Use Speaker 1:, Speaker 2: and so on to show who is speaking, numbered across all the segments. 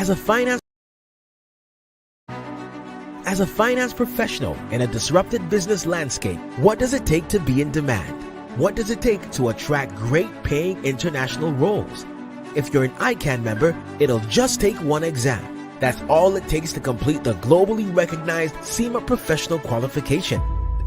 Speaker 1: As a finance professional in a disrupted business landscape, what does it take to be in demand? What does it take to attract great paying international roles? If you're an ICAN member, it'll just take one exam. That's all it takes to complete the globally recognized SEMA professional qualification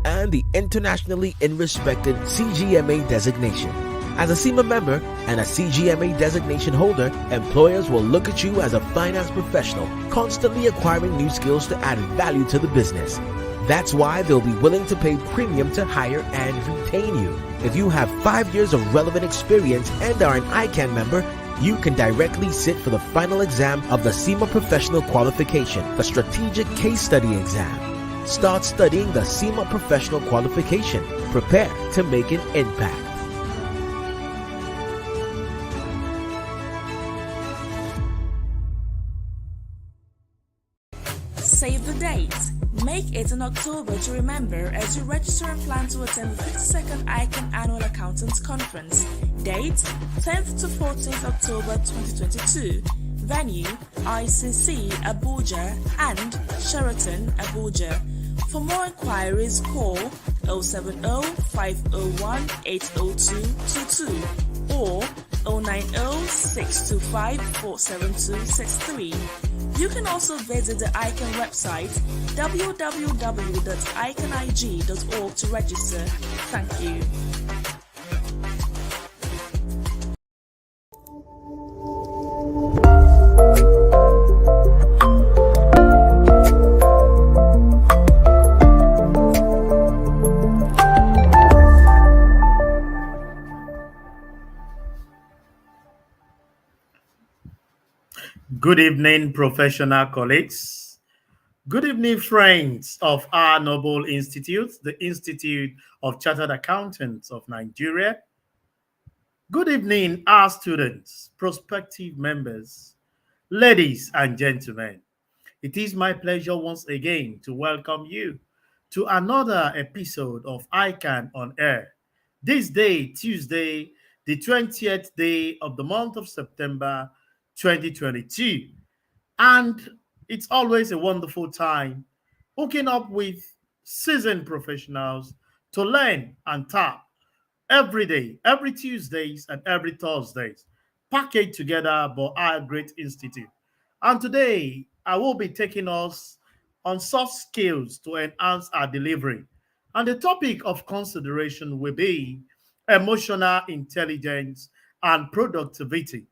Speaker 1: and the internationally respected CGMA designation. As a SEMA member and a CGMA designation holder, employers will look at you as a finance professional, constantly acquiring new skills to add value to the business. That's why they'll be willing to pay premium to hire and retain you. If you have 5 years of relevant experience and are an ICAN member, you can directly sit for the final exam of the SEMA Professional Qualification, the Strategic Case Study Exam. Start studying the SEMA Professional Qualification. Prepare to make an impact.
Speaker 2: Save the date. Make it in October to remember as you register and plan to attend the 52nd ICAN Annual Accountants Conference. Date 10th to 14th October 2022. Venue ICC Abuja and Sheraton Abuja. For more inquiries, call 070-501-80222 or 090-625-47263. You can also visit the ICAN website www.icanig.org to register. Thank you.
Speaker 3: Good evening, professional colleagues. Good evening, friends of our noble institute, the Institute of Chartered Accountants of Nigeria. Good evening, our students, prospective members, ladies and gentlemen. It is my pleasure once again to welcome you to another episode of ICAN on Air. This day, Tuesday, the 20th day of the month of September 2022. And it's always a wonderful time hooking up with seasoned professionals to learn and tap every day, every Tuesdays and every Thursdays, packaged together by our great institute. And today, I will be taking us on soft skills to enhance our delivery. And the topic of consideration will be emotional intelligence and productivity.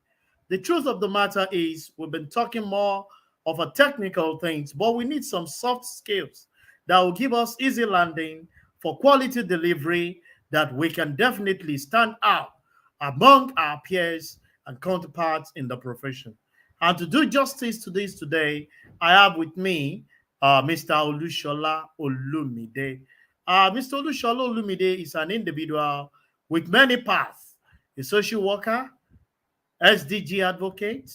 Speaker 3: The truth of the matter is we've been talking more of a technical things, but we need some soft skills that will give us easy landing for quality delivery that we can definitely stand out among our peers and counterparts in the profession. And to do justice to this today, I have with me Mr. Olusola Olumide. Mr. Olusola Olumide is an individual with many paths, a social worker, SDG advocate,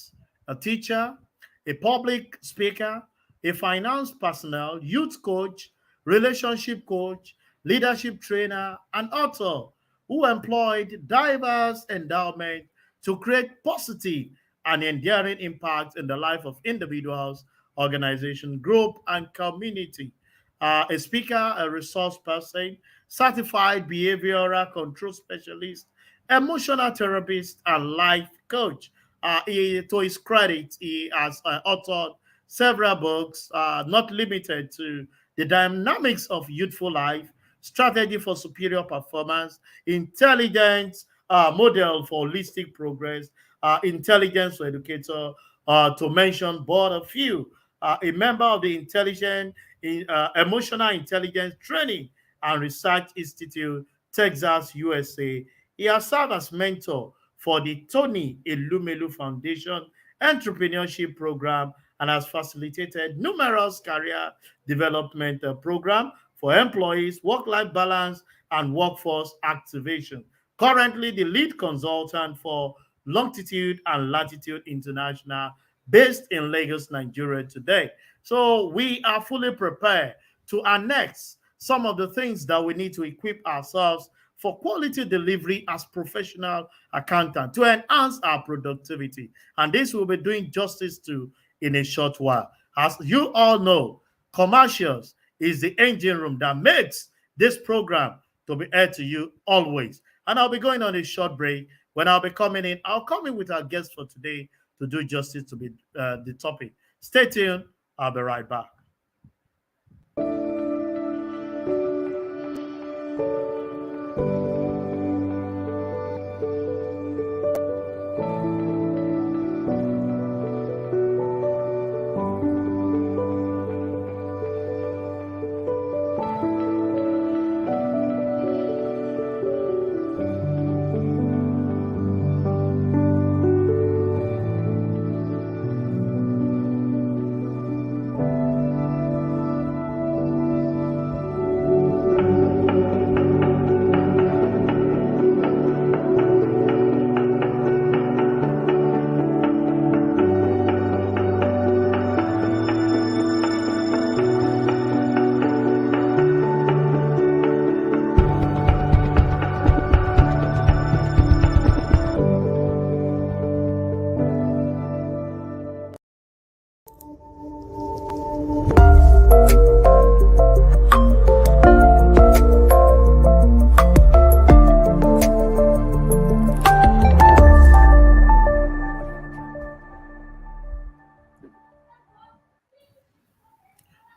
Speaker 3: a teacher, a public speaker, a finance personnel, youth coach, relationship coach, leadership trainer, and author who employed diverse endowments to create positive and enduring impact in the life of individuals, organization, group, and community. A speaker, a resource person, certified behavioral control specialist, emotional therapist, and life coach. To his credit, he has authored several books, not limited to the dynamics of youthful life, strategy for superior performance, intelligence model for holistic progress, intelligence for educator, to mention but a few. A member of the Emotional Intelligence Training and Research Institute, Texas, USA. He has served as mentor for the Tony Elumelu Foundation Entrepreneurship Program and has facilitated numerous career development programs for employees, work-life balance, and workforce activation. Currently, the lead consultant for Longitude and Latitude International, based in Lagos, Nigeria today. So we are fully prepared to annex some of the things that we need to equip ourselves for quality delivery as professional accountant to enhance our productivity. And this will be doing justice to in a short while. As you all know, commercials is the engine room that makes this program to be aired to you always. And I'll be going on a short break. When I'll be coming in, I'll come in with our guest for today to do justice to be the topic. Stay tuned. I'll be right back.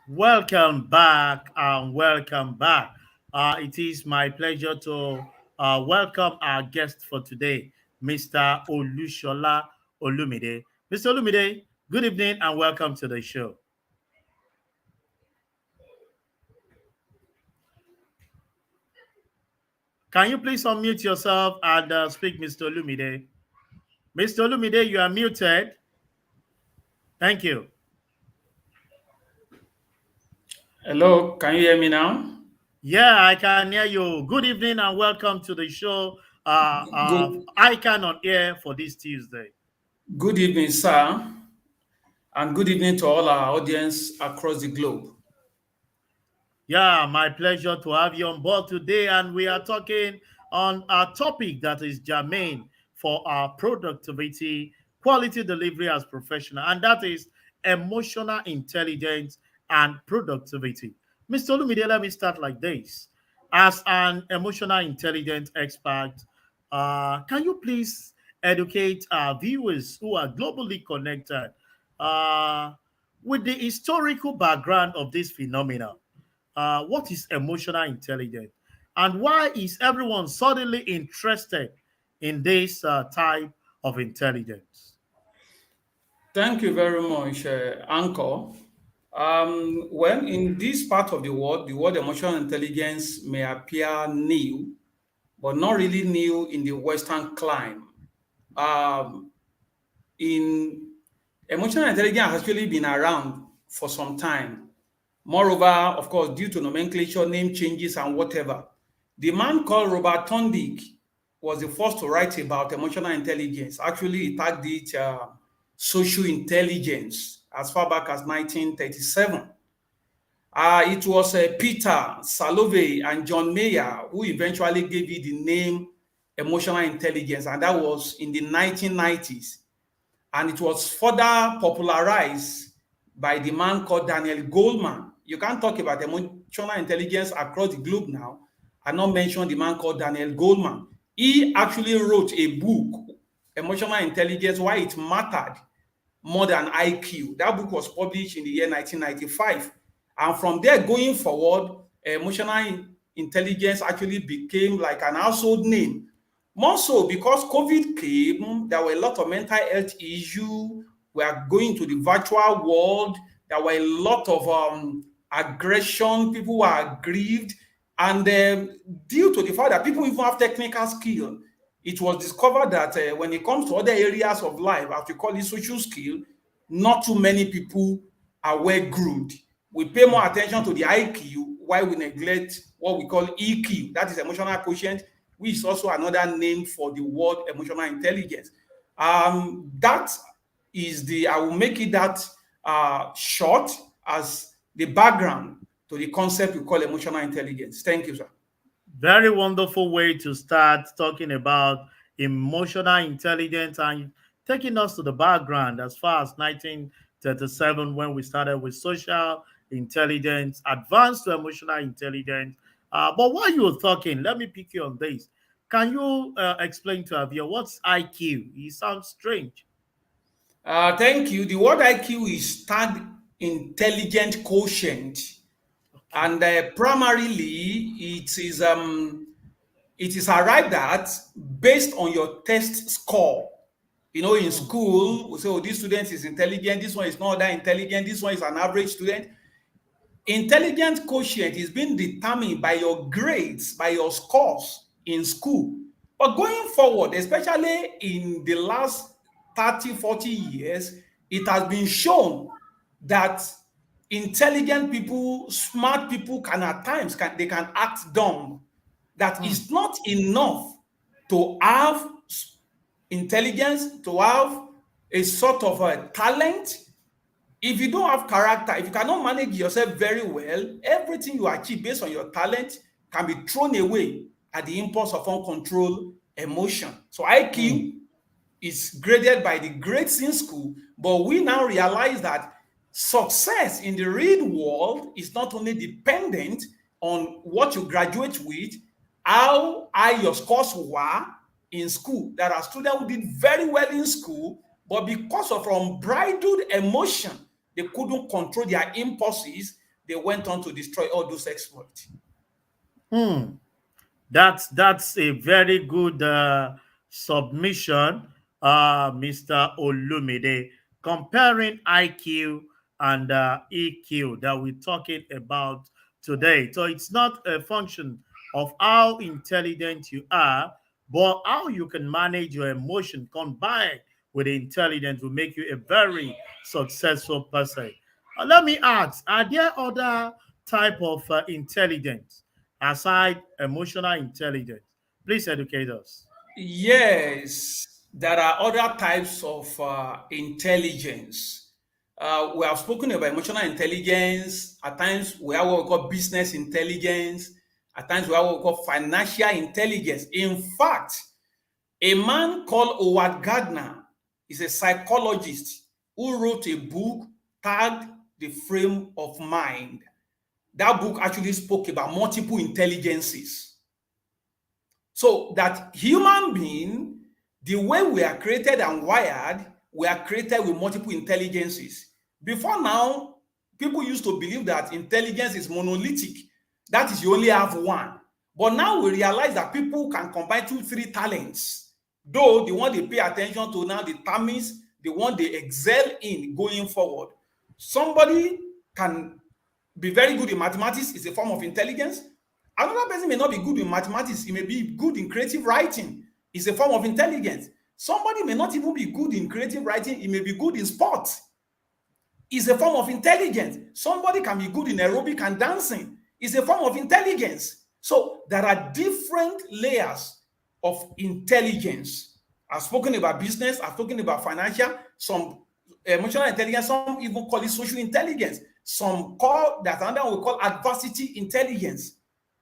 Speaker 3: Welcome back and welcome back. It is my pleasure to welcome our guest for today, Mr. Olusola Olumide. Mr. Olumide, good evening and welcome to the show. Can you please unmute yourself and speak, Mr. Olumide? Mr. Olumide, you are muted. Thank you.
Speaker 4: Hello, can you hear me now?
Speaker 3: Yeah, I can hear you. Good evening and welcome to the show, ICAN on Air for this Tuesday.
Speaker 4: Good evening, sir, and good evening to all our audience across the globe.
Speaker 3: Yeah, my pleasure to have you on board today. And we are talking on a topic that is germane for our productivity, quality delivery as professional, and that is emotional intelligence and productivity. Mr. Olumide, let me start like this. As an emotional intelligence expert, can you please educate our viewers who are globally connected uh, with the historical background of this phenomenon? What is emotional intelligence, and why is everyone suddenly interested in this type of intelligence?
Speaker 4: Thank you very much, Anchor. Well, in this part of the word emotional intelligence may appear new, but not really new in the Western climb. Um, in Emotional intelligence has actually been around for some time. Moreover, of course, due to nomenclature, name changes, and whatever, the man called Robert Thorndike was the first to write about emotional intelligence. Actually, he tagged it social intelligence as far back as 1937. It was Peter Salovey and John Mayer who eventually gave it the name emotional intelligence, and that was in the 1990s. And it was further popularized by the man called Daniel Goleman. You can't talk about emotional intelligence across the globe now and not mention the man called Daniel Goleman. He actually wrote a book, Emotional Intelligence, Why It Mattered More Than IQ. That book was published in the year 1995. And from there going forward, emotional intelligence actually became like an household name. More so because COVID came, there were a lot of mental health issues. We are going to the virtual world. There were a lot of aggression. People were aggrieved. And due to the fact that people even have technical skill, it was discovered that when it comes to other areas of life, as we call it social skill, not too many people are well groomed. We pay more attention to the IQ while we neglect what we call EQ, that is emotional quotient, which is also another name for the word emotional intelligence. That is I will make it that short as the background to the concept we call emotional intelligence. Thank you, sir.
Speaker 3: Very wonderful way to start talking about emotional intelligence and taking us to the background as far as 37 when we started with social intelligence, advanced to emotional intelligence. But while you were talking, let me pick you on this. Can you explain to Avia what's IQ? It sounds strange.
Speaker 4: Thank you. The word IQ is stand intelligent quotient,
Speaker 3: Okay.
Speaker 4: and primarily it is arrived at based on your test score. You know, in
Speaker 3: Mm,
Speaker 4: school, we say, oh, this student is intelligent, this one is not that intelligent, this one is an average student. Intelligence quotient is being determined by your grades, by your scores in school. But going forward, especially in the last 30, 40 years, it has been shown that intelligent people, smart people can at times they can act dumb. That
Speaker 3: mm,
Speaker 4: is not enough to have intelligence, to have a sort of a talent. If you don't have character, if you cannot manage yourself very well, everything you achieve based on your talent can be thrown away at the impulse of uncontrolled emotion. So
Speaker 3: mm,
Speaker 4: IQ is graded by the grades in school, but we now realize that success in the real world is not only dependent on what you graduate with, how high your scores were in school. There are students who did very well in school, but because of unbridled emotion, they couldn't control their impulses. They went on to destroy all those exploits.
Speaker 3: mm. That's a very good submission, Mr. Olumide, comparing IQ and EQ that we're talking about today. So it's not a function of how intelligent you are, but how you can manage your emotion combined with intelligence will make you a very successful person. Let me ask, are there other type of intelligence aside emotional intelligence? Please educate us.
Speaker 4: Yes, there are other types of intelligence. We have spoken about emotional intelligence. At times, we have what we call business intelligence. At times, we have what we call financial intelligence. In fact, a man called Howard Gardner is a psychologist who wrote a book tagged The Frame of Mind. That book actually spoke about multiple intelligences. So that human being, the way we are created and wired, we are created with multiple intelligences. Before now, people used to believe that intelligence is monolithic. That is, you only have one. But now we realize that people can combine two, three talents. Though the one they pay attention to now determines the one they excel in going forward. Somebody can be very good in mathematics, is a form of intelligence. Another person may not be good in mathematics, he may be good in creative writing, is a form of intelligence. Somebody may not even be good in creative writing, he may be good in sports, is a form of intelligence. Somebody can be good in aerobic and dancing, is a form of intelligence. So there are different layers of intelligence. I've spoken about business, I've spoken about financial, some emotional intelligence, some even call it social intelligence. Some call that, another we call adversity intelligence.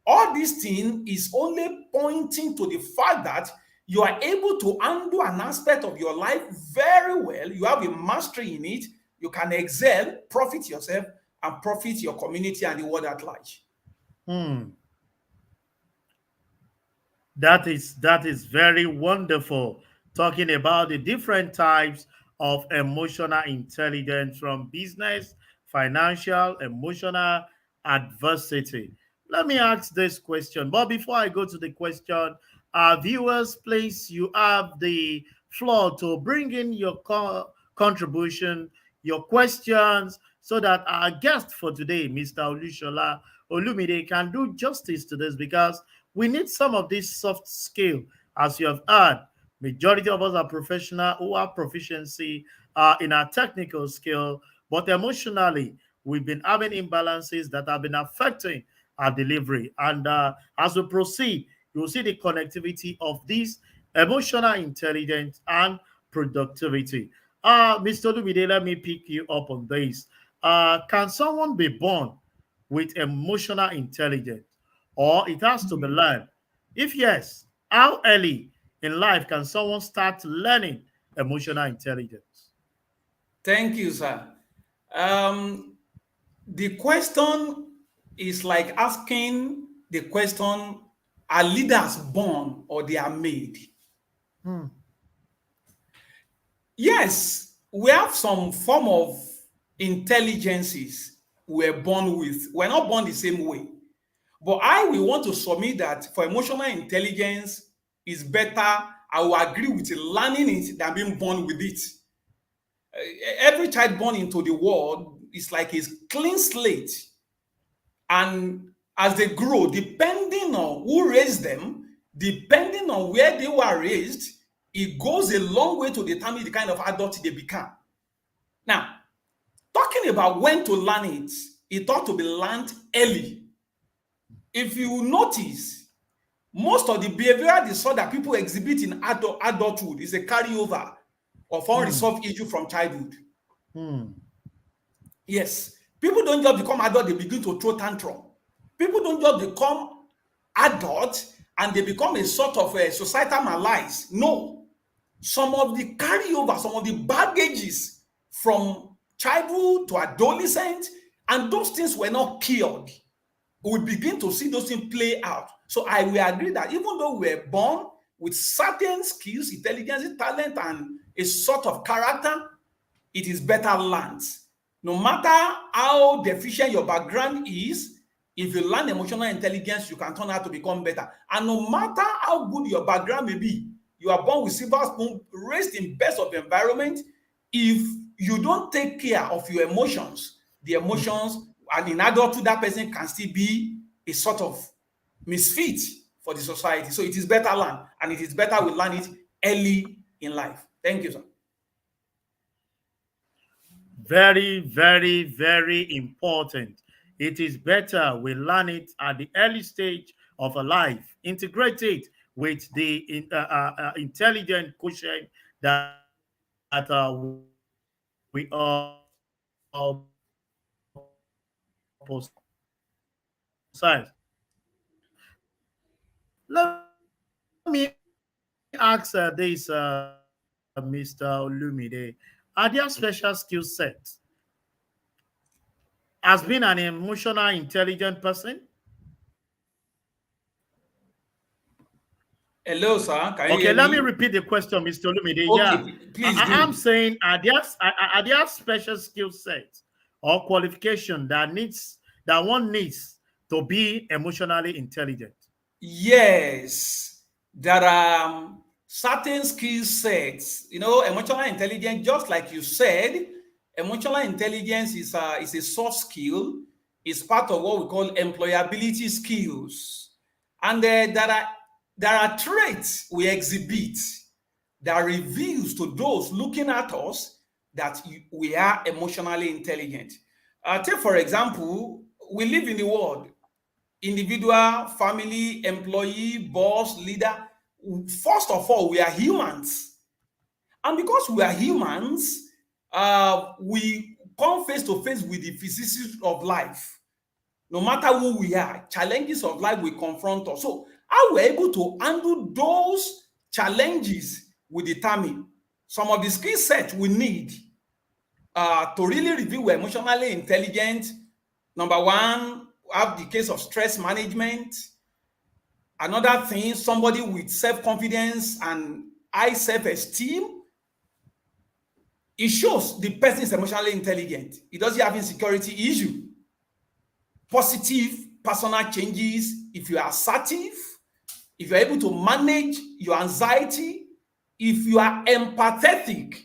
Speaker 4: All these things is only pointing to the fact that you are able to handle an aspect of your life very well. You have a mastery in it. You can excel, profit yourself, and profit your community and the world at large.
Speaker 3: Hmm. That is very wonderful. Talking about the different types of emotional intelligence from business, financial, emotional, adversity. Let me ask this question. But before I go to the question, viewers, please, you have the floor to bring in your contribution, your questions, so that our guest for today, Mr. Olusola Olumide, can do justice to this because we need some of this soft skill. As you have heard, majority of us are professional who have proficiency in our technical skill, but emotionally, we've been having imbalances that have been affecting our delivery. And as we proceed, you'll see the connectivity of this emotional intelligence and productivity. Mr. Lumide, let me pick you up on this. Can someone be born with emotional intelligence, or it has to be learned? If yes, how early in life can someone start learning emotional intelligence?
Speaker 4: Thank you, sir. The question is like asking the question, are leaders born or they are made? Yes, we have some form of intelligences we're born with. We're not born the same way. But I will want to submit that for emotional intelligence is better. I will agree with learning it than being born with it. Every child born into the world is like a clean slate. And as they grow, depending on who raised them, depending on where they were raised, it goes a long way to determine the kind of adult they become. Now, talking about when to learn it, it ought to be learned early. If you notice, most of the behavioral disorder people exhibit in adulthood is a carryover of unresolved issue from childhood. Yes, people don't just become adult, they begin to throw tantrum. People don't just become adult and they become a sort of a societal malaise. No. Some of the carryover, some of the baggages from childhood to adolescence, and those things were not cured. We begin to see those things play out. So I will agree that even though we're born with certain skills, intelligence, talent, and a sort of character, it is better learned. No matter how deficient your background is, if you learn emotional intelligence, you can turn out to become better. And no matter how good your background may be, you are born with silver spoon, raised in best of environment. If you don't take care of your emotions, the emotions, and in adulthood, that person can still be a sort of misfit for the society. So it is better learned, and it is better we learn it early in life. Thank you, sir.
Speaker 3: Very, very, very important. It is better we learn it at the early stage of a life, integrate it with the intelligent quotient that we all possess. Let me ask this, Mr. Olumide. Are there special skill sets as being an emotional intelligent person?
Speaker 4: Hello, sir. Can you
Speaker 3: Okay,
Speaker 4: hear
Speaker 3: let me
Speaker 4: me?
Speaker 3: repeat the question, Mr. Olumide.
Speaker 4: Okay,
Speaker 3: Yeah,
Speaker 4: please
Speaker 3: I'm
Speaker 4: do.
Speaker 3: saying, are there special skill sets or qualification that one needs to be emotionally intelligent?
Speaker 4: Yes, there are certain skill sets. Emotional intelligence, just like you said, emotional intelligence is a soft skill. It's part of what we call employability skills. And there are traits we exhibit that reveals to those looking at us that we are emotionally intelligent. Take, for example, we live in the world. Individual, family, employee, boss, leader. First of all, we are humans. And because we are humans, we come face to face with the vicissitudes of life. No matter who we are, challenges of life will confront us. So how we're able to handle those challenges will determine some of the skill sets we need to really reveal we're emotionally intelligent. Number one, have the case of stress management. Another thing, somebody with self-confidence and high self-esteem. It shows the person is emotionally intelligent. He doesn't have insecurity issue. Positive personal changes. If you are assertive, if you're able to manage your anxiety, if you are empathetic,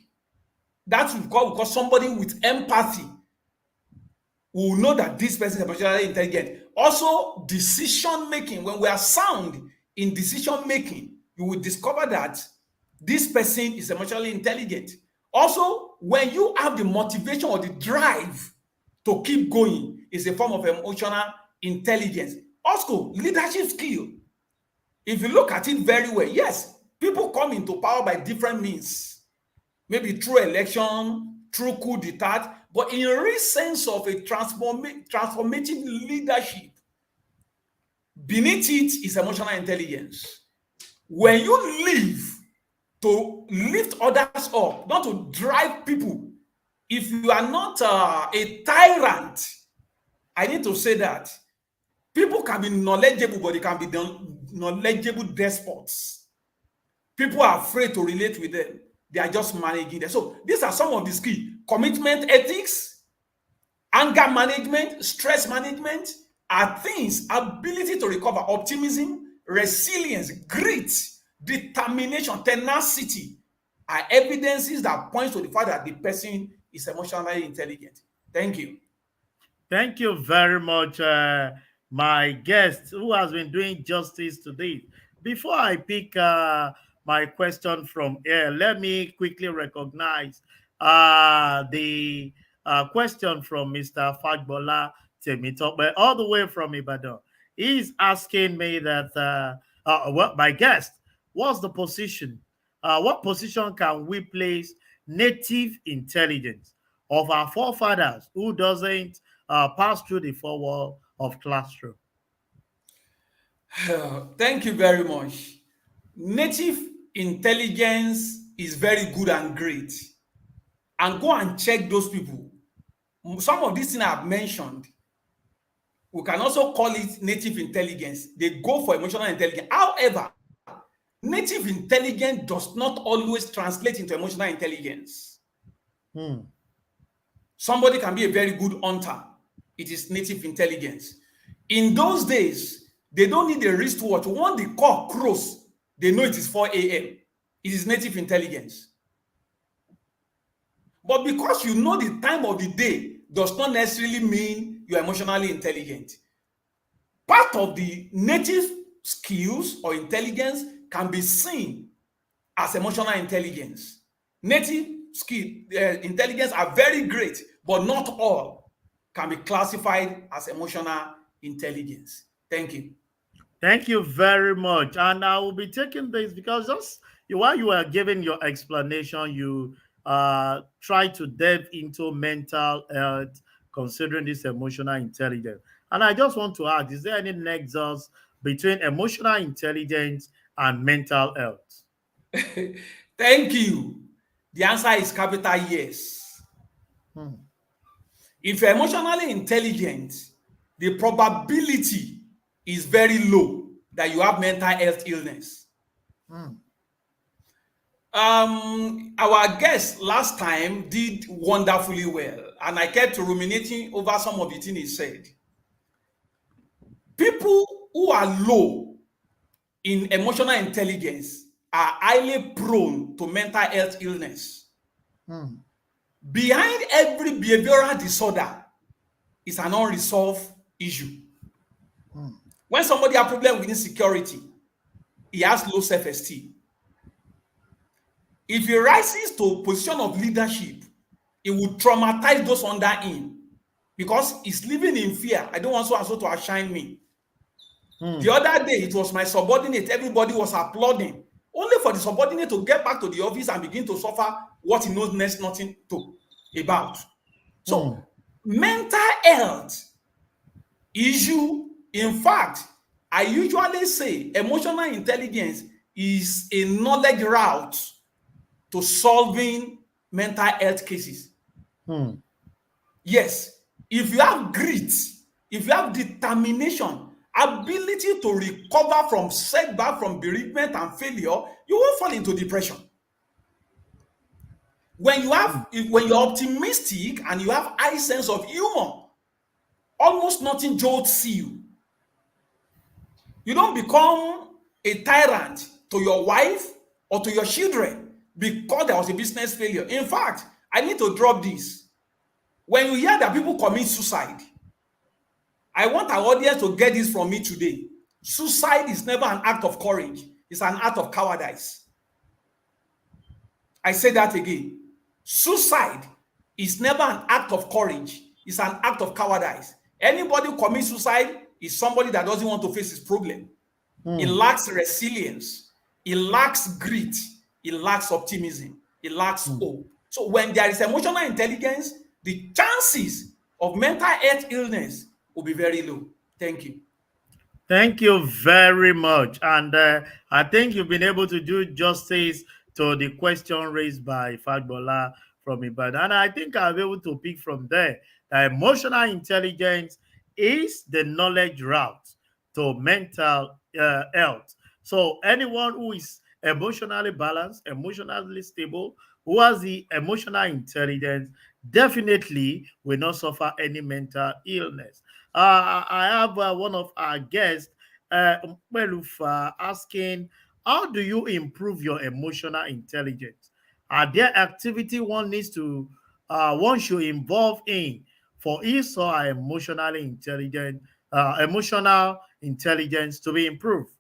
Speaker 4: that's what we call somebody with empathy. We will know that this person is emotionally intelligent. Also, decision making. When we are sound in decision making, you will discover that this person is emotionally intelligent. Also, when you have the motivation or the drive to keep going, is a form of emotional intelligence. Also, leadership skill. If you look at it very well, yes, people come into power by different means. Maybe through election, through coup d'etat, but in a real sense of a transformative leadership, beneath it is emotional intelligence. When you live to lift others up, not to drive people if you are not a tyrant, I need to say that people can be knowledgeable, but they can be knowledgeable despots. People are afraid to relate with them. They are just managing them. So these are some of the key: commitment ethics, anger management, stress management are things, ability to recover, optimism, resilience, grit, determination, tenacity are evidences that point to the fact that the person is emotionally intelligent. Thank you.
Speaker 3: Thank you very much, my guest who has been doing justice to this. Before I pick my question from here, let me quickly recognize the question from Mr. Fagbola Temitope, all the way from Ibadan. He's asking me that, what my guest, what's the position? What position can we place native intelligence of our forefathers who doesn't pass through the four wall of classroom?
Speaker 4: Thank you very much. Native intelligence is very good and great. And go and check those people. Some of these things I've mentioned, we can also call it native intelligence. They go for emotional intelligence. However, native intelligence does not always translate into emotional intelligence. Somebody can be a very good hunter. It is native intelligence. In those days, they don't need a wristwatch. Once the cock crows, they know it is 4 a.m. It is native intelligence. But because you know the time of the day does not necessarily mean you're emotionally intelligent. Part of the native skills or intelligence can be seen as emotional intelligence. Native intelligence are very great, but not all can be classified as emotional intelligence. Thank you.
Speaker 3: Thank you very much. And I will be taking this because just while you were giving your explanation, you try to delve into mental health, considering this emotional intelligence. And I just want to ask, is there any nexus between emotional intelligence and mental health?
Speaker 4: Thank you. The answer is capital yes. If you're emotionally intelligent, the probability is very low that you have mental health illness. Our guest last time did wonderfully well, and I kept ruminating over some of the things he said. People who are low in emotional intelligence are highly prone to mental health illness. Behind every behavioral disorder is an unresolved issue. When somebody has a problem with insecurity, he has low self-esteem. If he rises to a position of leadership, it will traumatize those under him because he's living in fear. I don't want so and so to outshine me. The other day, it was my subordinate. Everybody was applauding, only for the subordinate to get back to the office and begin to suffer what he knows next nothing to about. So, mental health issue, in fact, I usually say emotional intelligence is a knowledge route to solving mental health cases. Yes, if you have grit, if you have determination, ability to recover from setback, from bereavement and failure, you won't fall into depression. When you're optimistic and you have high sense of humor, almost nothing jolts you. You don't become a tyrant to your wife or to your children because there was a business failure. In fact, I need to drop this. When you hear that people commit suicide, I want our audience to get this from me today. Suicide is never an act of courage. It's an act of cowardice. I say that again. Suicide is never an act of courage. It's an act of cowardice. Anybody who commits suicide is somebody that doesn't want to face his problem. He lacks resilience. He lacks grit. He lacks optimism. He lacks hope. So when there is emotional intelligence, the chances of mental health illness will be very low. Thank you.
Speaker 3: Thank you very much. And I think you've been able to do justice to the question raised by Fagbola from Ibadan. And I think I'll be able to pick from there that emotional intelligence is the knowledge route to mental health. So anyone who is emotionally balanced, emotionally stable, who has the emotional intelligence, definitely will not suffer any mental illness. I have one of our guests, Mpelufa, asking, how do you improve your emotional intelligence? Are there activity one should involve in for his or her emotional intelligence to be improved?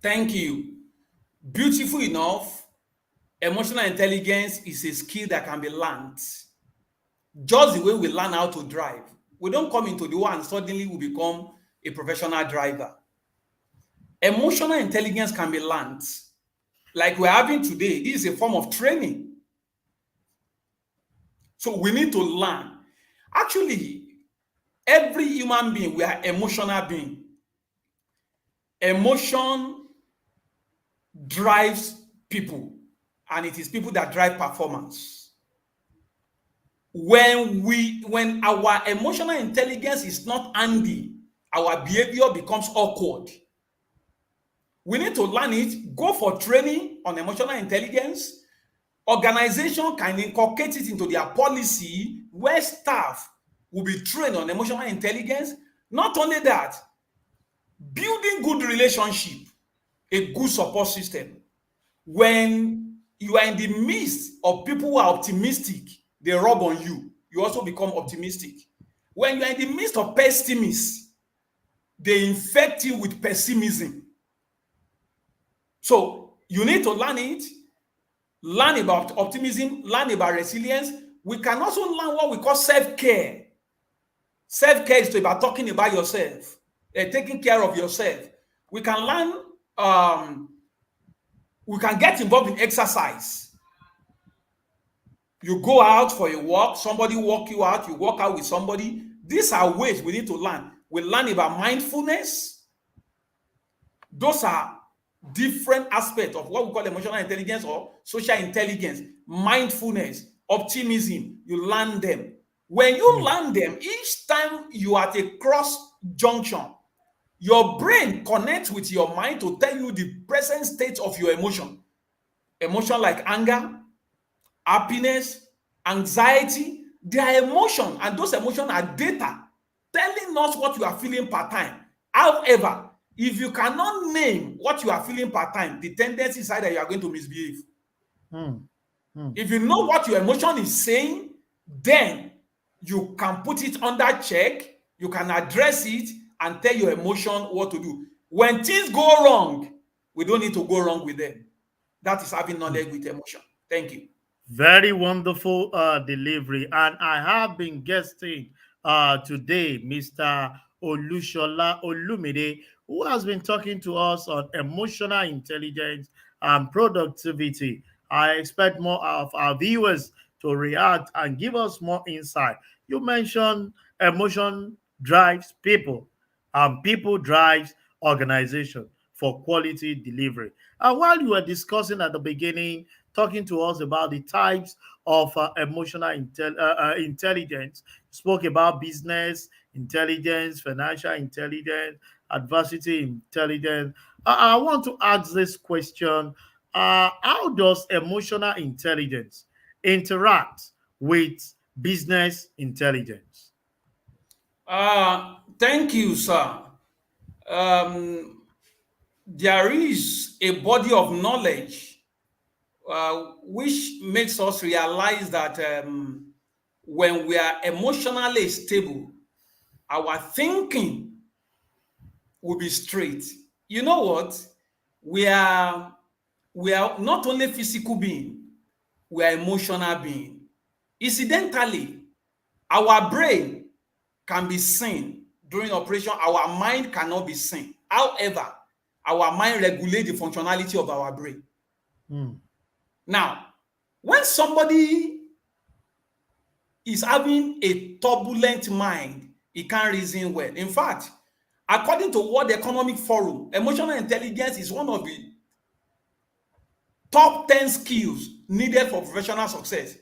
Speaker 4: Thank you. Beautiful enough, emotional intelligence is a skill that can be learned. Just the way we learn how to drive. We don't come into the world and suddenly we become a professional driver. Emotional intelligence can be learned. Like we're having today, this is a form of training. So we need to learn. Actually, every human being, we are emotional being. Emotion drives people, and it is people that drive performance. When our emotional intelligence is not handy, our behavior becomes awkward. We need to learn it, go for training on emotional intelligence. Organization can inculcate it into their policy where staff will be trained on emotional intelligence. Not only that, building good relationship, a good support system. When you are in the midst of people who are optimistic, they rub on you. You also become optimistic. When you are in the midst of pessimists, they infect you with pessimism. So you need to learn it, learn about optimism, learn about resilience. We can also learn what we call self-care. Self-care is about talking about yourself, taking care of yourself. We can learn, we can get involved in exercise. You go out for a walk, somebody walk you out, you walk out with somebody. These are ways we need to learn. We learn about mindfulness. Those are different aspects of what we call emotional intelligence or social intelligence. Mindfulness, optimism, you learn them. When you learn them, each time you are at a cross junction, your brain connects with your mind to tell you the present state of your emotion. Emotion like anger, happiness, anxiety, they are emotion, and those emotions are data telling us what you are feeling per time. However, if you cannot name what you are feeling per time, the tendency is either you are going to misbehave. If you know what your emotion is saying, then you can put it under check, you can address it, and tell your emotion what to do. When things go wrong, we don't need to go wrong with them. That is having knowledge with emotion. Thank you.
Speaker 3: Very wonderful delivery. And I have been guesting today Mr. Olusola Olumide, who has been talking to us on emotional intelligence and productivity. I expect more of our viewers to react and give us more insight. You mentioned emotion drives people, and people drives organization for quality delivery. And while you were discussing at the beginning, talking to us about the types of emotional intelligence, spoke about business intelligence, financial intelligence, adversity intelligence. I want to ask this question: how does emotional intelligence interact with business intelligence?
Speaker 4: Thank you, sir. There is a body of knowledge which makes us realize that when we are emotionally stable, our thinking will be straight. You know what? We are not only physical being, we are emotional being. Incidentally, our brain can be seen during operation, our mind cannot be seen. However, our mind regulates the functionality of our brain. Now, when somebody is having a turbulent mind, he can't reason well. In fact, according to World Economic Forum, emotional intelligence is one of the top 10 skills needed for professional success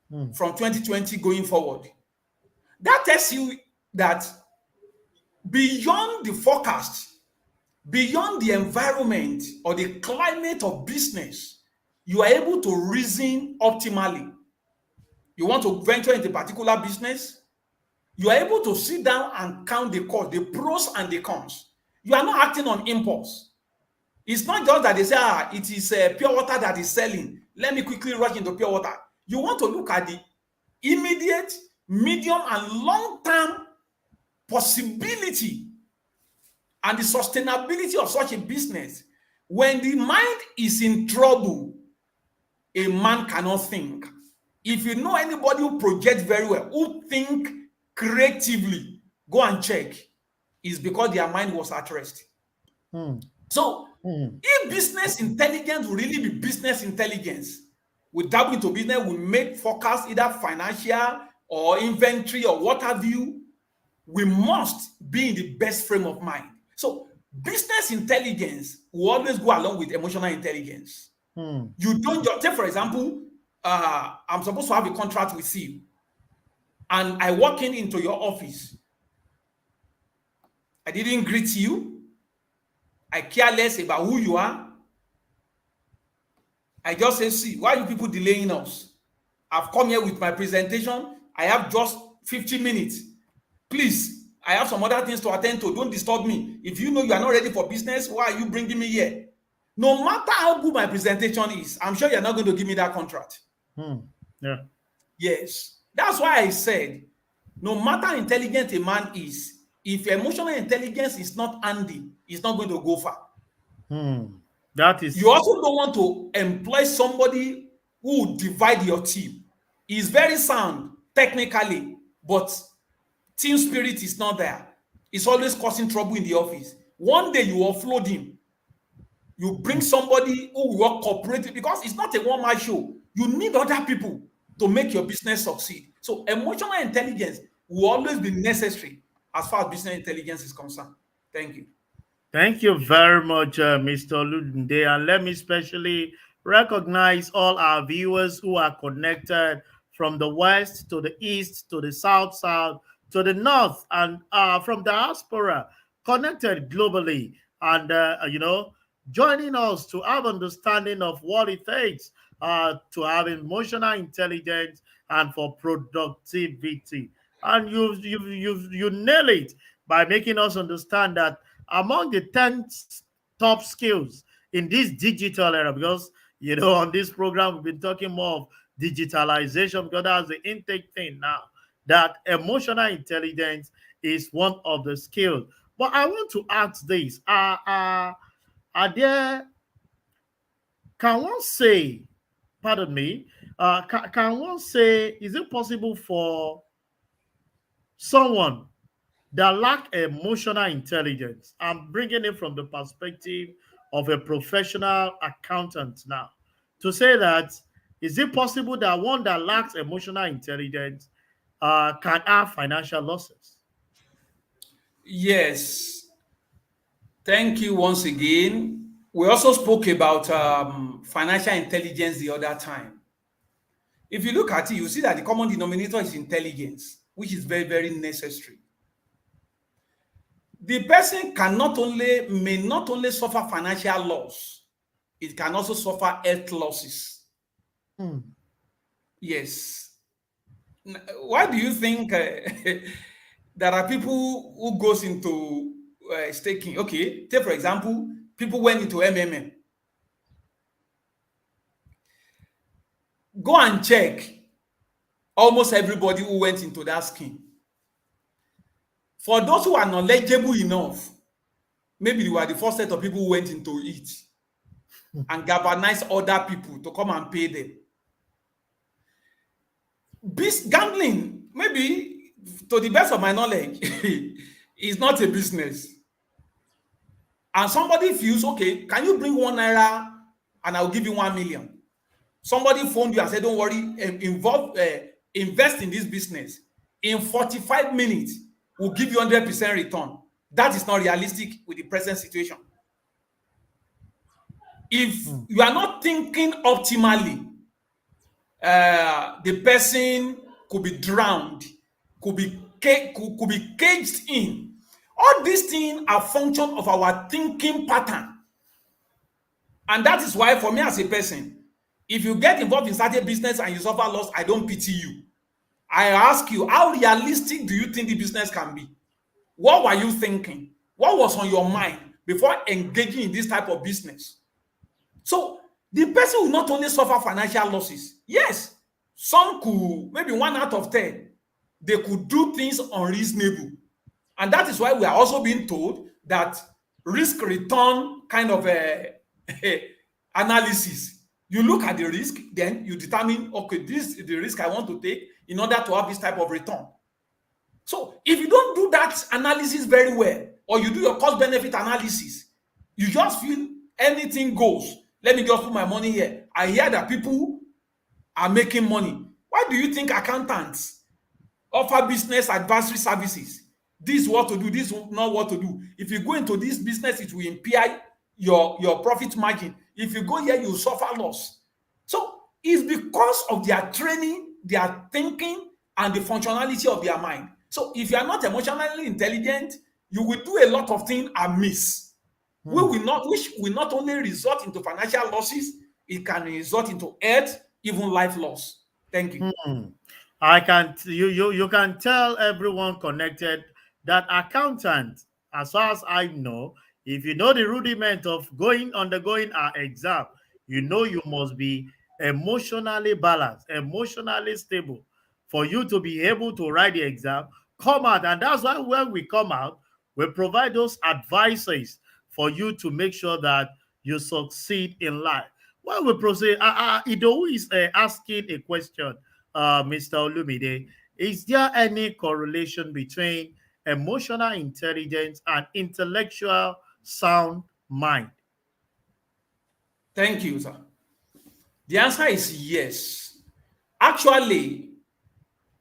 Speaker 4: from 2020 going forward. That tells you that beyond the forecast, beyond the environment or the climate of business, you are able to reason optimally. You want to venture into a particular business, you are able to sit down and count the cost, the pros and the cons. You are not acting on impulse. It's not just that they say, it is pure water that is selling. Let me quickly rush into pure water. You want to look at the immediate, medium, and long-term possibility and the sustainability of such a business. When the mind is in trouble, a man cannot think. If you know anybody who projects very well, who think creatively, go and check. It's because their mind was at rest. So, if business intelligence will really be business intelligence, we dabble into business, we make forecasts, either financial or inventory or what have you, we must be in the best frame of mind. So, business intelligence will always go along with emotional intelligence. You don't just take, for example, I'm supposed to have a contract with you, and I walk into your office. I didn't greet you. I care less about who you are. I just say, see, why are you people delaying us? I've come here with my presentation. I have just 50 minutes. Please, I have some other things to attend to. Don't disturb me. If you know you are not ready for business, why are you bringing me here? No matter how good my presentation is, I'm sure you're not going to give me that contract.
Speaker 3: Yeah.
Speaker 4: Yes. That's why I said, no matter how intelligent a man is, if emotional intelligence is not handy, it's not going to go far.
Speaker 3: That is.
Speaker 4: You also don't want to employ somebody who will divide your team. He's very sound technically, but team spirit is not there. It's always causing trouble in the office. One day you offload him. You bring somebody who will work cooperatively, because it's not a one-man show. You need other people to make your business succeed. So emotional intelligence will always be necessary as far as business intelligence is concerned. Thank you.
Speaker 3: Thank you very much, Mr. Olumide. And let me especially recognize all our viewers who are connected from the west to the east to the south, to the north, and from diaspora, connected globally. And, joining us to have understanding of what it takes to have emotional intelligence and for productivity. And you nail it by making us understand that among the 10 top skills in this digital era, because on this program we've been talking more of digitalization, because that's the intake thing now, that emotional intelligence is one of the skills. But I want to ask this: are there, can one say, pardon me, can one say, is it possible for someone that lack emotional intelligence? I'm bringing it from the perspective of a professional accountant now, to say that, is it possible that one that lacks emotional intelligence can have financial losses?
Speaker 4: Yes. Thank you once again. We also spoke about financial intelligence the other time. If you look at it, you see that the common denominator is intelligence, which is very, very necessary. The person may not only suffer financial loss, it can also suffer health losses. Yes. Why do you think there are people who goes into staking? Okay, take for example, people went into MMM. Go and check almost everybody who went into that scheme. For those who are knowledgeable enough, maybe you are the first set of people who went into it and galvanize other people to come and pay them. Gambling, maybe to the best of my knowledge, is not a business. And somebody feels, okay, can you bring 1 naira and I'll give you 1 million? Somebody phoned you and said, don't worry, invest in this business. In 45 minutes, we'll give you 100% return. That is not realistic with the present situation. If you are not thinking optimally, the person could be drowned, could be caged in. All these things are function of our thinking pattern. And that is why, for me as a person, if you get involved in certain business and you suffer loss, I don't pity you. I ask you, how realistic do you think the business can be? What were you thinking? What was on your mind before engaging in this type of business? So the person will not only suffer financial losses. Yes, some could, maybe 1 out of 10, they could do things unreasonable. And that is why we are also being told that risk return kind of analysis. You look at the risk, then you determine, okay, this is the risk I want to take in order to have this type of return. So if you don't do that analysis very well, or you do your cost benefit analysis, you just feel anything goes. Let me just put my money here. I hear that people are making money. Why do you think accountants offer business advisory services? This is what to do, this is not what to do. If you go into this business, it will impair your profit margin. If you go here, you suffer loss. So it's because of their training, their thinking, and the functionality of their mind. So if you are not emotionally intelligent, you will do a lot of things amiss. Which will not only result into financial losses, it can result into health, even life loss. Thank you.
Speaker 3: I can you can tell everyone connected that accountant, as far as I know, if you know the rudiment of undergoing our exam, you know you must be emotionally balanced, emotionally stable for you to be able to write the exam, come out. And that's why when we come out, we provide those advices for you to make sure that you succeed in life. When we proceed, Ido is asking a question, Mr. Olumide. Is there any correlation between emotional intelligence and intellectual sound mind?
Speaker 4: Thank you, sir. The answer is yes. Actually,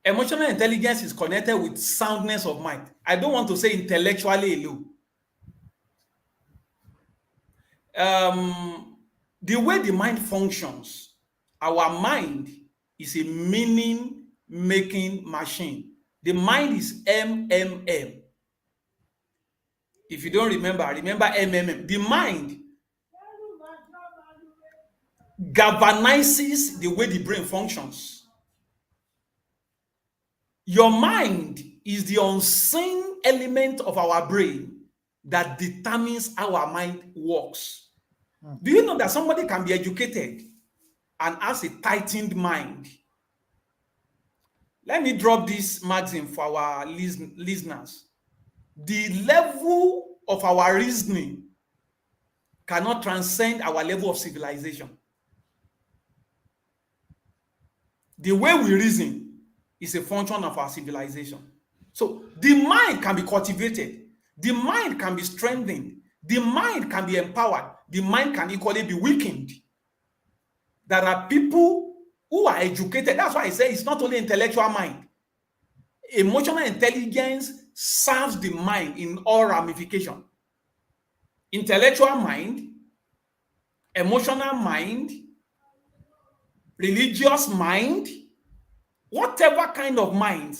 Speaker 4: emotional intelligence is connected with soundness of mind. I don't want to say intellectually alone. The way the mind functions, our mind is a meaning-making machine. The mind is MMM. If you don't remember MMM. The mind galvanizes the way the brain functions. Your mind is the unseen element of our brain that determines how our mind works. Do you know that somebody can be educated and has a tightened mind? Let me drop this maxim for our listeners. The level of our reasoning cannot transcend our level of civilization. The way we reason is a function of our civilization. So the mind can be cultivated. The mind can be strengthened. The mind can be empowered. The mind can equally be weakened. There are people who are educated. That's why I say it's not only intellectual mind. Emotional intelligence serves the mind in all ramifications. Intellectual mind, emotional mind, religious mind, whatever kind of mind,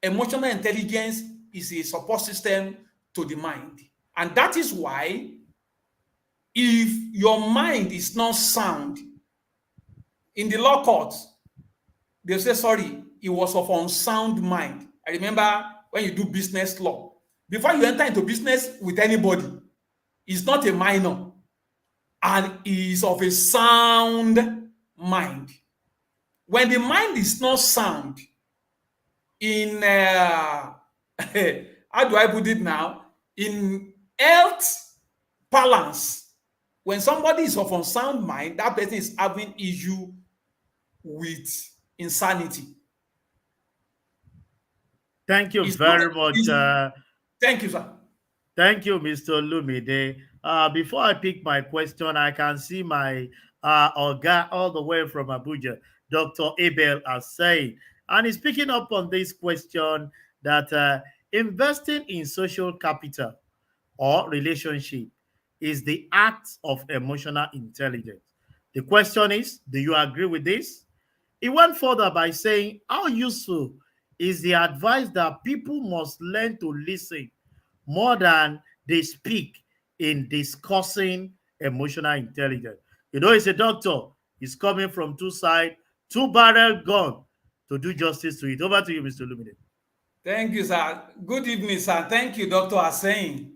Speaker 4: emotional intelligence is a support system to the mind. And that is why if your mind is not sound, in the law courts, they say, sorry, it was of unsound mind. I remember when you do business law, before you enter into business with anybody, it's not a minor and is of a sound mind. When the mind is not sound, in how do I put it now? In health balance, when somebody is of unsound mind, that person is having issue with insanity.
Speaker 3: Thank you very much.
Speaker 4: Thank you, sir.
Speaker 3: Thank you, Mr. Lumide. Before I pick my question, I can see my Oga all the way from Abuja, Dr. Abel, as saying, and he's picking up on this question that investing in social capital or relationship is the act of emotional intelligence. The question is, do you agree with this? He went further by saying, how useful is the advice that people must learn to listen more than they speak in discussing emotional intelligence. You know, he's a doctor. He's coming from two sides, two-barrel gun to do justice to it. Over to you, Mr. Lumide.
Speaker 4: Thank you, sir. Good evening, sir. Thank you, Dr. Asain.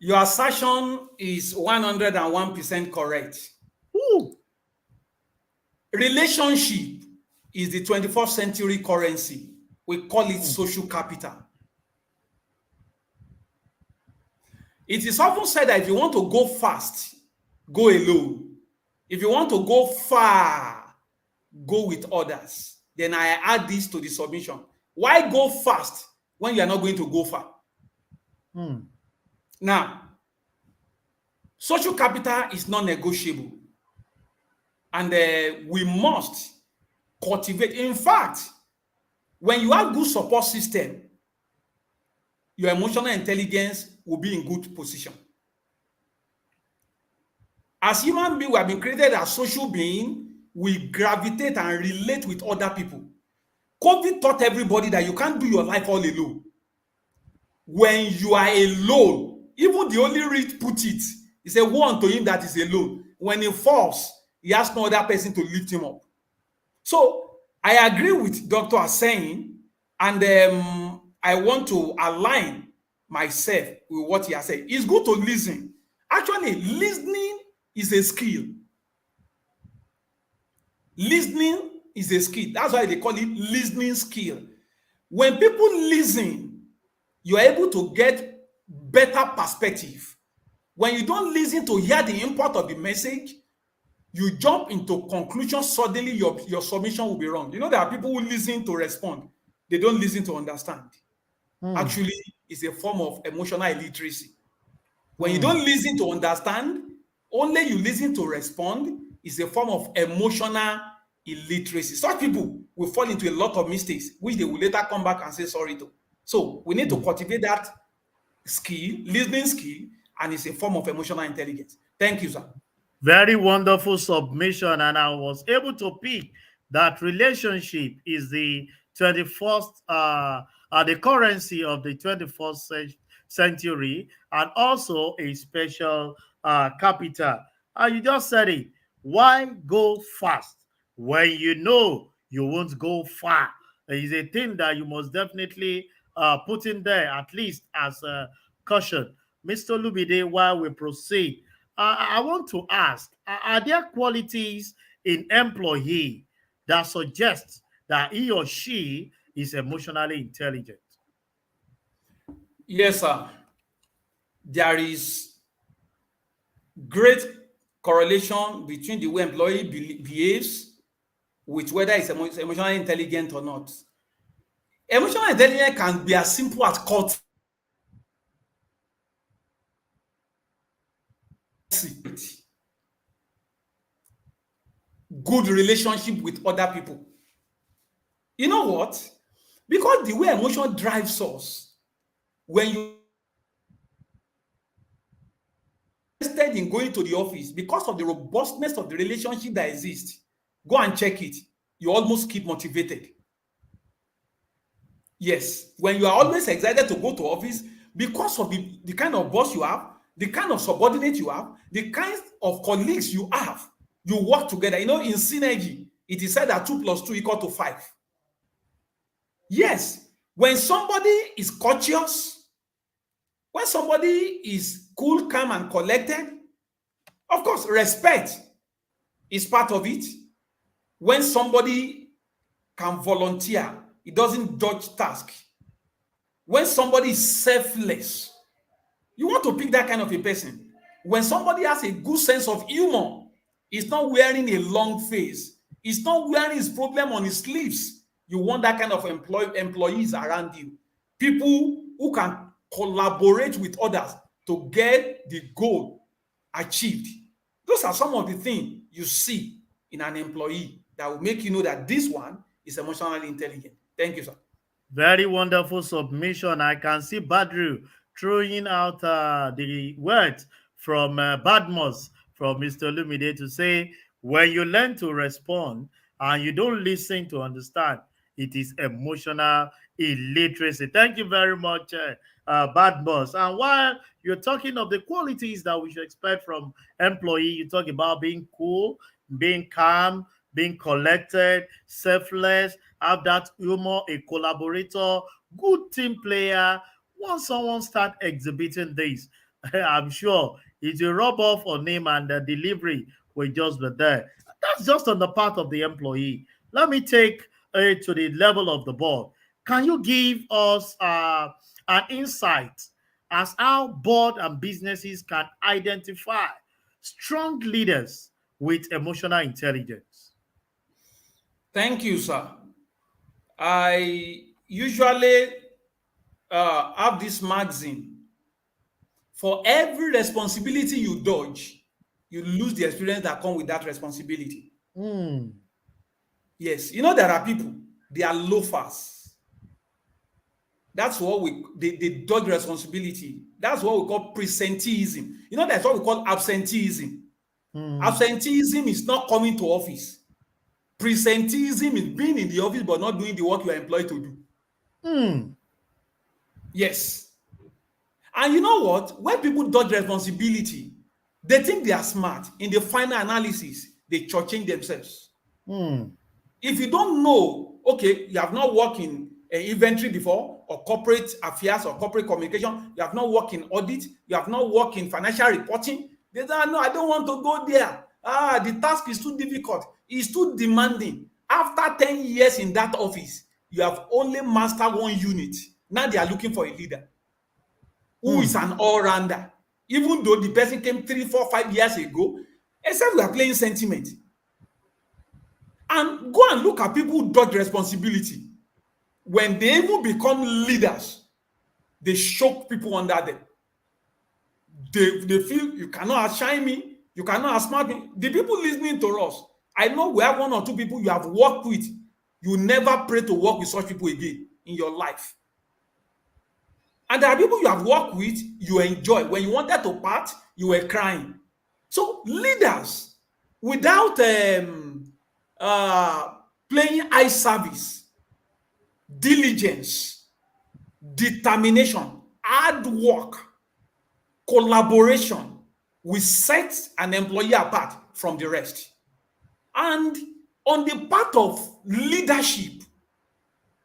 Speaker 4: Your assertion is 101% correct.
Speaker 3: Ooh.
Speaker 4: Relationship is the 21st century currency. We call it social capital. It is often said that if you want to go fast, go alone. If you want to go far, go with others. Then I add this to the submission. Why go fast when you are not going to go far? Now, social capital is non-negotiable. And we must cultivate. In fact, when you have good support system, your emotional intelligence will be in good position. As human beings, we have been created as social beings. We gravitate and relate with other people. COVID taught everybody that you can't do your life all alone. When you are alone, even the only rich put it, he said, woe unto him that is alone. When he falls, he has no other person to lift him up. So I agree with Dr. Asain, and I want to align myself with what he has said. It's good to listen. Actually, listening is a skill. Listening is a skill. That's why they call it listening skill. When people listen, you're able to get better perspective. When you don't listen to hear the import of the message, you jump into conclusions, suddenly your submission will be wrong. You know, there are people who listen to respond. They don't listen to understand. Actually, it's a form of emotional illiteracy. When you don't listen to understand, only you listen to respond, is a form of emotional illiteracy. Such people will fall into a lot of mistakes, which they will later come back and say sorry to. So we need to cultivate that skill, listening skill, and it's a form of emotional intelligence. Thank you, sir.
Speaker 3: Very wonderful submission, and I was able to pick that relationship is the 21st, the currency of the 21st century, and also a special capital. You just said it. Why go fast when you know you won't go far? There is a thing that you must definitely put in there, at least as a caution. Mr. Lumide, while we proceed, I want to ask, are there qualities in employee that suggest that he or she is emotionally intelligent?
Speaker 4: Yes, sir. There is great correlation between the way employee behaves with whether it's emotionally intelligent or not. Emotional intelligence can be as simple as courtesy. Good relationship with other people. You know what? Because the way emotion drives us, when you invested in going to the office, because of the robustness of the relationship that exists, go and check it. You almost keep motivated. Yes, when you are always excited to go to office, because of the kind of boss you have, the kind of subordinate you have, the kind of colleagues you have, you work together. You know, in synergy, it is said that 2 + 2 = 5. Yes, when somebody is courteous, when somebody is cool, calm, and collected, of course, respect is part of it. When somebody can volunteer, it doesn't dodge task. When somebody is selfless, you want to pick that kind of a person. When somebody has a good sense of humor, he's not wearing a long face, he's not wearing his problem on his sleeves. You want that kind of employees around you. People who can collaborate with others to get the goal achieved. Those are some of the things you see in an employee that will make you know that this one is emotionally intelligent. Thank you, sir.
Speaker 3: Very wonderful submission. I can see Badru throwing out the words from Badmos, from Mr. Lumide, to say, when you learn to respond, and you don't listen to understand. It is emotional illiteracy. Thank you very much, Bad Boss. And while you're talking of the qualities that we should expect from employee, you talk about being cool, being calm, being collected, selfless, have that humor, a collaborator, good team player. Once someone start exhibiting this, I'm sure it will rub off on him and the delivery will just be there. That's just on the part of the employee. Let me take it to the level of the board. Can you give us an insight as how board and businesses can identify strong leaders with emotional intelligence?
Speaker 4: Thank you, sir. I usually have this magazine. For every responsibility you dodge, you lose the experience that comes with that responsibility. Yes, there are people, they are loafers. That's what they dodge responsibility. That's what we call presenteeism. That's what we call absenteeism. Absenteeism is not coming to office. Presenteeism is being in the office but not doing the work you are employed to do. Yes. And you know what? When people dodge responsibility, they think they are smart. In the final analysis, they shortchange themselves. If you don't know, okay, you have not worked in inventory before, or corporate affairs or corporate communication, you have not worked in audit, you have not worked in financial reporting, they say, no, I don't want to go there. The task is too difficult. It's too demanding. After 10 years in that office, you have only mastered one unit. Now they are looking for a leader who is an all-rounder. Even though the person came 3, 4, 5 years ago, except we are playing sentiment. And go and look at people who dodge responsibility. When they even become leaders, they shock people under them. They feel you cannot outshine me, you cannot outsmart me. The people listening to us, I know we have 1 or 2 people you have worked with. You never pray to work with such people again in your life. And there are people you have worked with, you enjoy. When you wanted to part, you were crying. So leaders, without playing eye service, diligence, determination, hard work, collaboration, will set an employee apart from the rest. And on the part of leadership,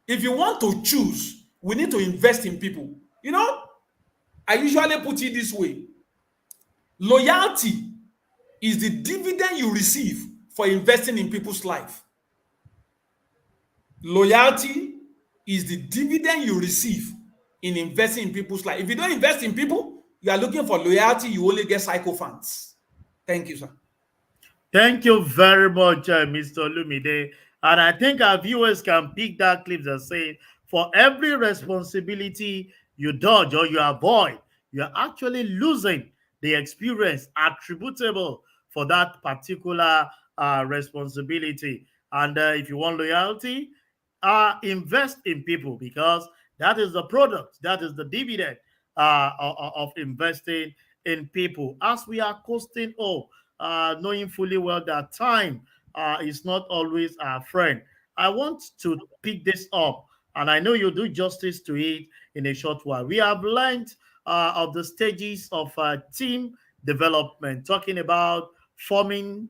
Speaker 4: if you want to choose, we need to invest in people. I usually put it this way. Loyalty is the dividend you receive for investing in people's life. Loyalty is the dividend you receive in investing in people's life. If you don't invest in people, you are looking for loyalty, you only get sycophants. Thank you, sir.
Speaker 3: Thank you very much, Mr. Olumide. And I think our viewers can pick that clip and say, for every responsibility you dodge or you avoid, you're actually losing the experience attributable for that particular responsibility. And if you want loyalty, invest in people, because that is the product, that is the dividend of investing in people. As we are coasting knowing fully well that time is not always our friend, I want to pick this up, and I know you'll do justice to it in a short while. We have learned of the stages of team development, talking about forming,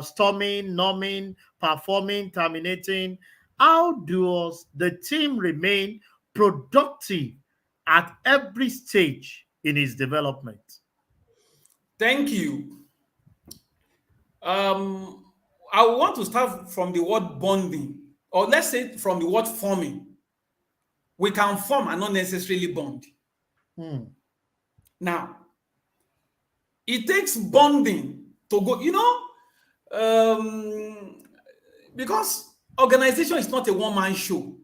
Speaker 3: storming, norming, performing, terminating. How does the team remain productive at every stage in its development?
Speaker 4: Thank you. I want to start from the word bonding, or let's say from the word forming. We can form and not necessarily bond. Now, it takes bonding to go, because organization is not a one-man show.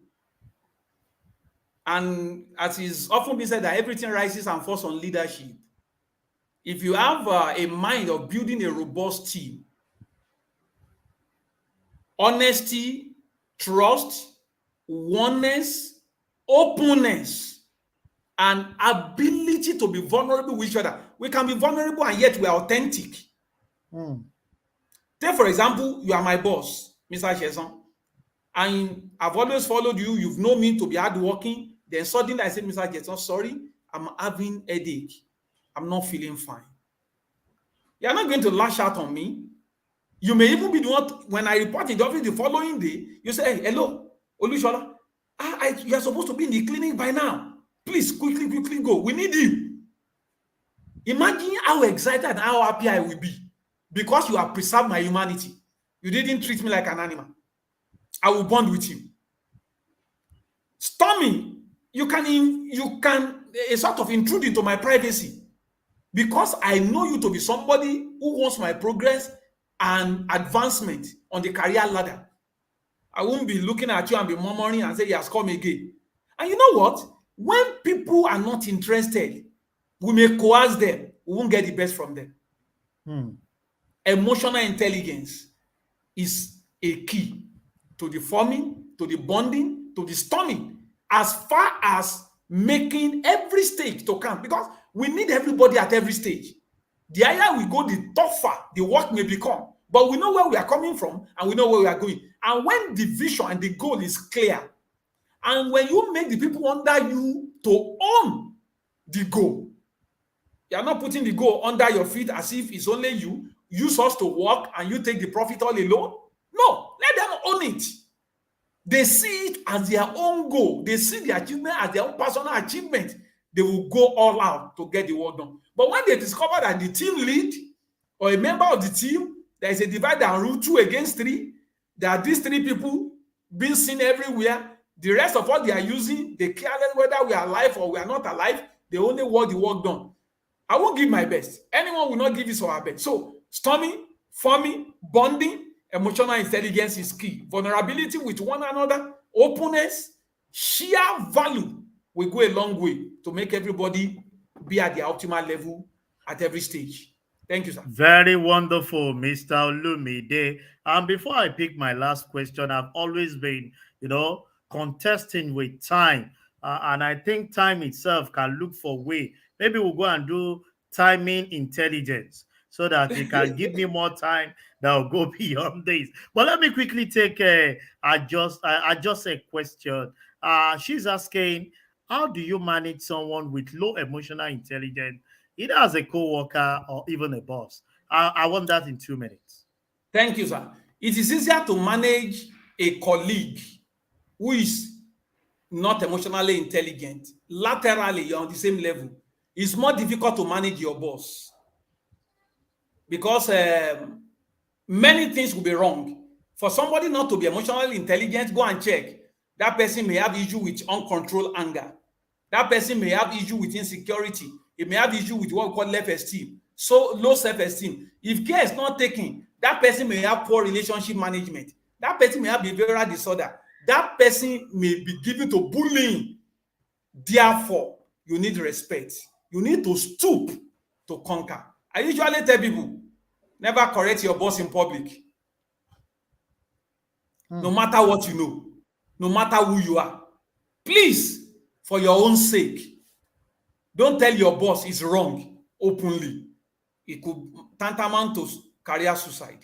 Speaker 4: And as is often been said, that everything rises and falls on leadership. If you have a mind of building a robust team, honesty, trust, oneness, openness, and ability to be vulnerable with each other. We can be vulnerable and yet we are authentic. Take, for example, you are my boss, Mr. Sheson. And I've always followed you. You've known me to be hardworking. Then suddenly I said, Mr. Sheson, sorry, I'm having headache. I'm not feeling fine. You're not going to lash out on me. You may even be the one, when I report in the office the following day, you say, hey, hello, Olusola, you are supposed to be in the clinic by now. Please, quickly go. We need you. Imagine how excited and how happy I will be because you have preserved my humanity. You didn't treat me like an animal. I will bond with you. Stormy, you can a sort of intrude into my privacy because I know you to be somebody who wants my progress and advancement on the career ladder. I won't be looking at you and be murmuring and say, he has come again. And you know what? When people are not interested, we may coerce them. We won't get the best from them. Emotional intelligence is a key to the forming, to the bonding, to the storming, as far as making every stage to count. Because we need everybody at every stage. The higher we go, the tougher the work may become. But we know where we are coming from and we know where we are going. And when the vision and the goal is clear, and when you make the people under you to own the goal, you are not putting the goal under your feet as if it's only you. Use us to work and you take the profit all alone. No, let them own it. They see it as their own goal. They see the achievement as their own personal achievement. They will go all out to get the work done. But when they discover that the team lead or a member of the team, there is a divide and rule 2 against 3, that these 3 people being seen everywhere, the rest of what they are using, they care less whether we are alive or we are not alive. They only want the work done. I won't give my best. Anyone will not give his or her best. So, storming, forming, bonding, emotional intelligence is key. Vulnerability with one another, openness, sheer value will go a long way to make everybody be at the optimal level at every stage. Thank you, sir.
Speaker 3: Very wonderful, Mr. Olumide. And before I pick my last question, I've always been, contesting with time. And I think time itself can look for way. Maybe we'll go and do timing intelligence so that it can give me more time that will go beyond this. But let me quickly take just a question. She's asking, how do you manage someone with low emotional intelligence, either as a co-worker or even a boss? I want that in 2 minutes.
Speaker 4: Thank you, sir. It is easier to manage a colleague who is not emotionally intelligent. Laterally, you're on the same level. It's more difficult to manage your boss because many things will be wrong. For somebody not to be emotionally intelligent, go and check. That person may have issue with uncontrolled anger. That person may have issue with insecurity. It may have issue with what we call self-esteem. So low self-esteem. If care is not taken, that person may have poor relationship management. That person may have behavioral disorder. That person may be given to bullying. Therefore, you need respect. You need to stoop to conquer. I usually tell people, never correct your boss in public. No matter what you know, no matter who you are. Please, for your own sake, don't tell your boss he's wrong openly. It could tantamount to career suicide.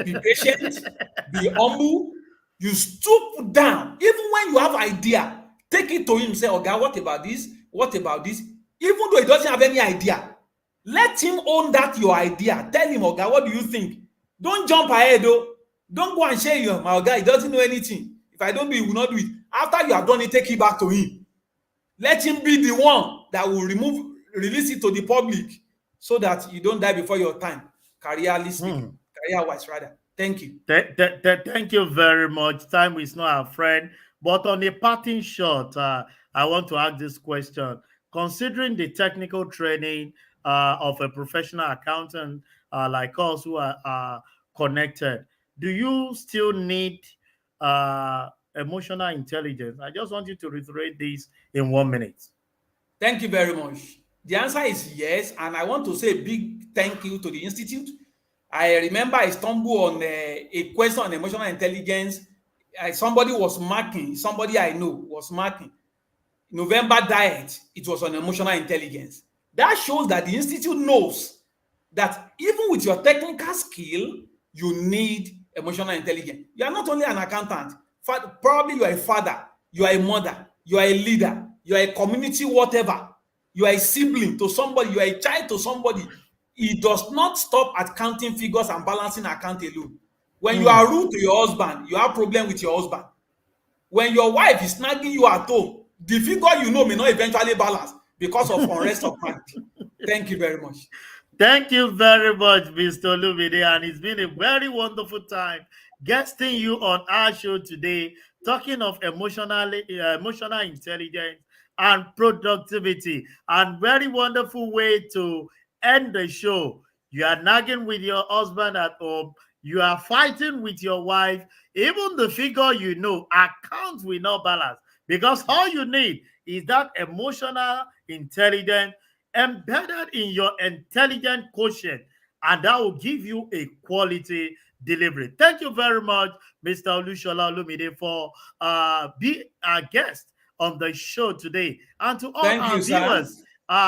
Speaker 4: Be patient, be humble. You stoop down. Even when you have idea, take it to him. Say, okay, what about this? What about this? Even though he doesn't have any idea, let him own that your idea. Tell him, okay, what do you think? Don't jump ahead, though. Don't go and share your my guy. He doesn't know anything. If I don't do it, he will not do it. After you have done it, take it back to him. Let him be the one that will release it to the public so that you don't die before your time. Career-wise, rather. Thank you.
Speaker 3: Thank you very much. Time is not our friend. But on a parting shot, I want to ask this question. Considering the technical training of a professional accountant like us who are connected, do you still need emotional intelligence? I just want you to reiterate this in 1 minute.
Speaker 4: Thank you very much. The answer is yes, and I want to say a big thank you to the Institute. I remember I stumbled on a question on emotional intelligence. Somebody I know was marking November diet. It was on emotional intelligence. That shows that the Institute knows that even with your technical skill, you need emotional intelligence. You are not only an accountant, probably you are a father, you are a mother, you are a leader, you are a community whatever, you are a sibling to somebody, you are a child to somebody. It does not stop at counting figures and balancing account alone. When you are rude to your husband, you have problem with your husband. When your wife is nagging you at home, the figure you know may not eventually balance because of unrest of mind. Thank you very much.
Speaker 3: Thank you very much, Mr. Olumide, and it's been a very wonderful time guesting you on our show today, talking of emotional intelligence and productivity, and very wonderful way to end the show. You are nagging with your husband at home, you are fighting with your wife, even the figure you know, accounts will not balance because all you need is that emotional intelligence embedded in your intelligent quotient, and that will give you a quality delivery. Thank you very much, Mr. Olusola Olumide, for being our guest on the show today. And to all
Speaker 4: Thank
Speaker 3: our
Speaker 4: you, sir.
Speaker 3: viewers,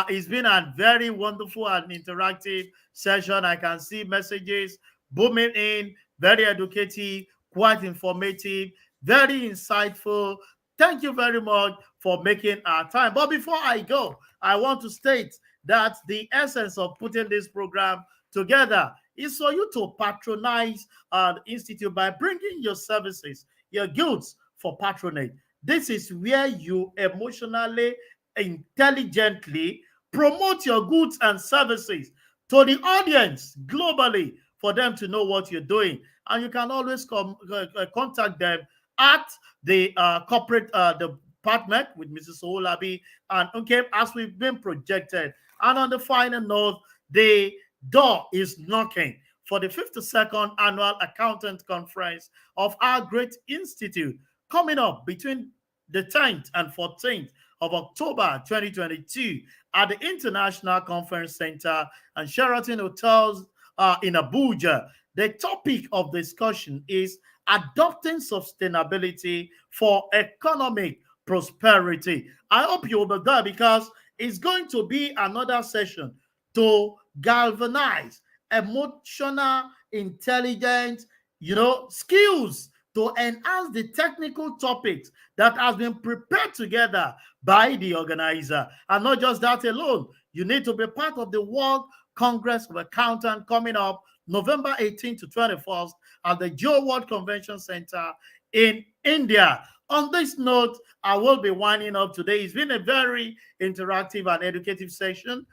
Speaker 3: it's been a very wonderful and interactive session. I can see messages booming in, very educative, quite informative, very insightful. Thank you very much for making our time. But before I go, I want to state that the essence of putting this program together is for you to patronize the institute by bringing your services, your goods for patronage. This is where you emotionally, intelligently promote your goods and services to the audience globally for them to know what you're doing. And you can always contact them at the corporate department with Mrs. Olabi and okay, as we've been projected. And on the final note, the door is knocking for the 52nd Annual Accountant Conference of our great institute coming up between the 10th and 14th of October 2022 at the International Conference Center and Sheraton Hotels in Abuja. The topic of discussion is adopting sustainability for economic prosperity. I hope you'll be there because it's going to be another session to galvanize emotional intelligence, skills to enhance the technical topics that has been prepared together by the organizer. And not just that alone, you need to be part of the World Congress of Accountants coming up November 18th to 21st at the Joe World Convention Center in India. On this note, I will be winding up today. It's been a very interactive and educative session.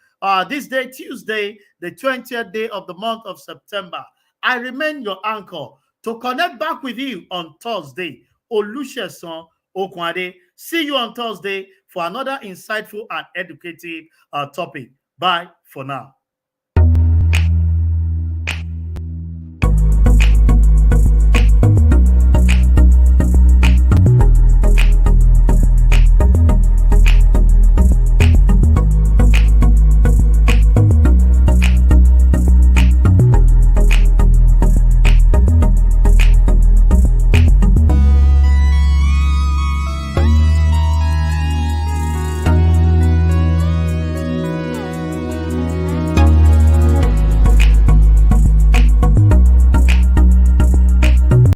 Speaker 3: This day, Tuesday, the 20th day of the month of September. I remain your anchor to connect back with you on Thursday. Olusegun Okwade. See you on Thursday for another insightful and educative topic. Bye for now.